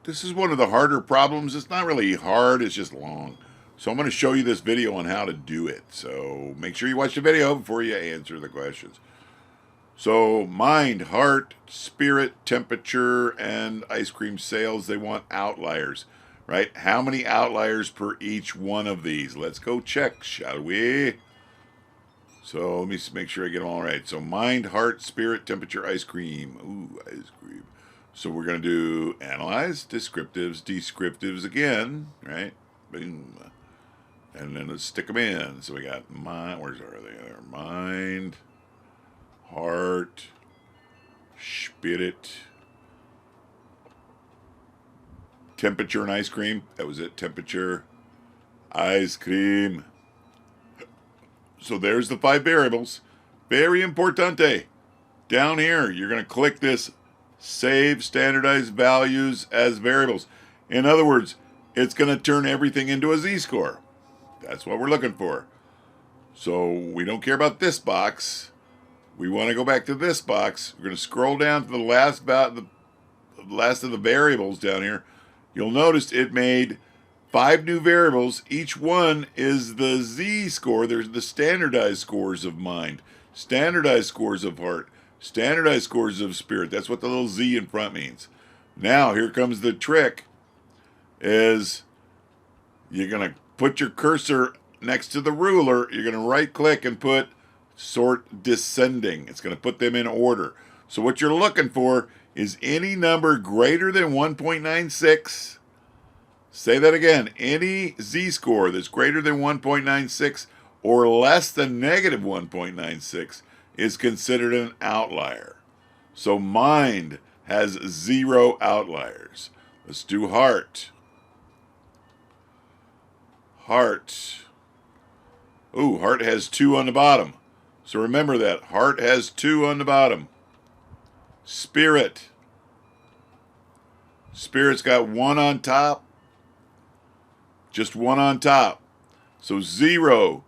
This is one of the harder problems. It's not really hard, it's just long. So I'm going to show you this video on how to do it. So make sure you watch the video before you answer the questions. So mind, heart, spirit, temperature, and ice cream sales, they want outliers, right? How many outliers per each one of these? Let's go check, shall we? So let me make sure I get them all right. So mind, heart, spirit, temperature, ice cream. Ooh, ice cream. So we're going to do analyze, descriptives, descriptives again, right? Boom. And then let's stick them in. So we got mind, where's are they there? Mind, heart, spirit, temperature and ice cream. That was it, temperature, ice cream. So there's the 5 variables. Very importante. Down here, you're going to click this Save Standardized Values as Variables. In other words, it's going to turn everything into a z-score. That's what we're looking for. So we don't care about this box. We want to go back to this box. We're going to scroll down to the last of the variables down here. You'll notice it made 5 new variables. Each one is the z-score. There's the standardized scores of mind, standardized scores of heart, standardized scores of spirit. That's what the little z in front means. Now, here comes the trick, is you're going to put your cursor next to the ruler. You're going to right-click and put sort descending. It's going to put them in order. So what you're looking for is any number greater than 1.96. Say that again. Any z-score that's greater than 1.96 or less than negative 1.96 is considered an outlier. So mind has 0 outliers. Let's do heart. Heart. Ooh, heart has 2 on the bottom. So remember that. Heart has 2 on the bottom. Spirit. Spirit's got 1 on top. Just 1 on top. So 0,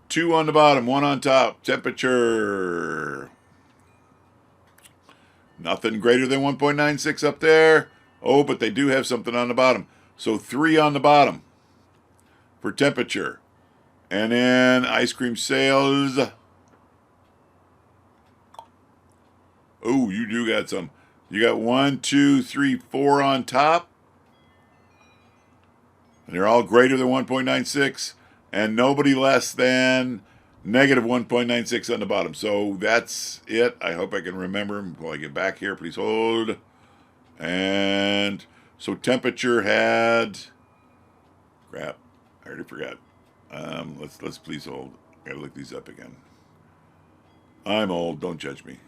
2 on the bottom, 1 on top. Temperature. Nothing greater than 1.96 up there. Oh, but they do have something on the bottom. So 3 on the bottom for temperature. And then ice cream sales. Oh, you do got some. You got 1, 2, 3, 4 on top. And they're all greater than 1.96. And nobody less than negative 1.96 on the bottom. So that's it. I hope I can remember them while I get back here. Please hold. And so temperature had... Crap. I already forgot. Let's please hold. I gotta look these up again. I'm old. Don't judge me.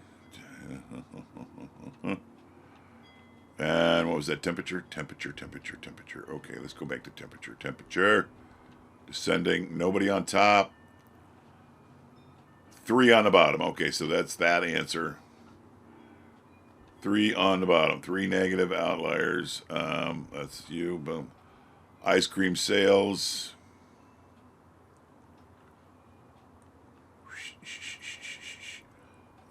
And what was that? Temperature, temperature, temperature, temperature. Okay, let's go back to temperature. Temperature. Descending. Nobody on top. 3 on the bottom. Okay, so that's that answer. 3 on the bottom. 3 negative outliers. That's you. Boom. Ice cream sales.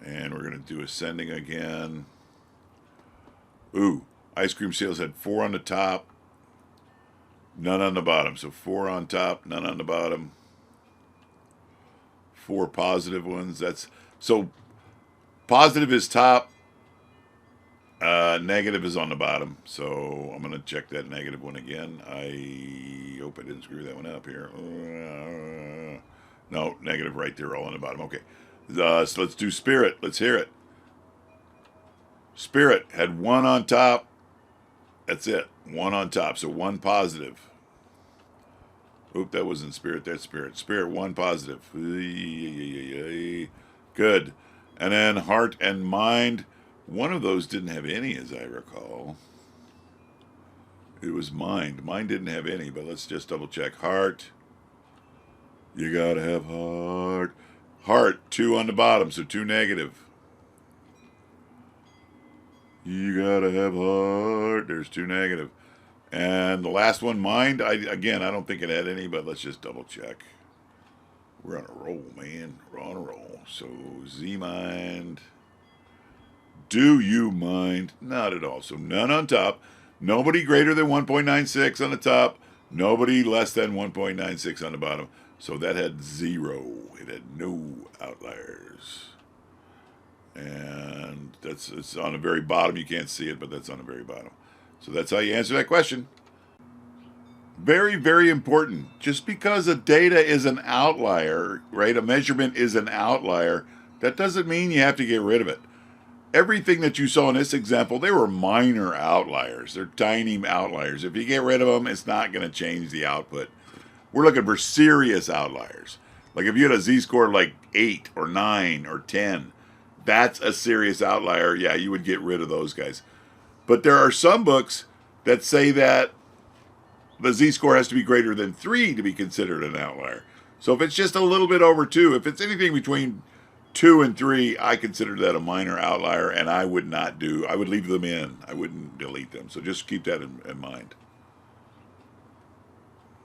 And we're going to do ascending again. Ooh, ice cream sales had 4 on the top, none on the bottom. So 4 on top, none on the bottom. 4 positive ones. That's so positive is top, negative is on the bottom. So I'm going to check that negative one again. I hope I didn't screw that one up here. No, negative right there, all on the bottom. Okay. So let's do spirit. Let's hear it. Spirit had 1 on top. That's it. 1 on top. So 1 positive. Oop, that wasn't spirit. That's spirit. Spirit, 1 positive. Good. And then heart and mind. One of those didn't have any, as I recall. It was mind. Mind didn't have any, but let's just double check. Heart. You gotta have heart. Heart, 2 on the bottom, so 2 negative. You gotta have heart. There's 2 negative. And the last one, mind. I don't think it had any, but let's just double check. We're on a roll, man. We're on a roll. So Z mind. Do you mind? Not at all. So none on top. Nobody greater than 1.96 on the top, nobody less than 1.96 on the bottom. So that had 0. It had no outliers. And it's on the very bottom. You can't see it, but that's on the very bottom. So that's how you answer that question. Very, very important. Just because a data is an outlier, right? A measurement is an outlier, that doesn't mean you have to get rid of it. Everything that you saw in this example, they were minor outliers. They're tiny outliers. If you get rid of them, it's not going to change the output. We're looking for serious outliers. Like if you had a z-score like 8 or 9 or 10, that's a serious outlier. Yeah, you would get rid of those guys. But there are some books that say that the z-score has to be greater than 3 to be considered an outlier. So if it's just a little bit over 2, if it's anything between 2 and 3, I consider that a minor outlier, and I would leave them in. I wouldn't delete them. So just keep that in mind.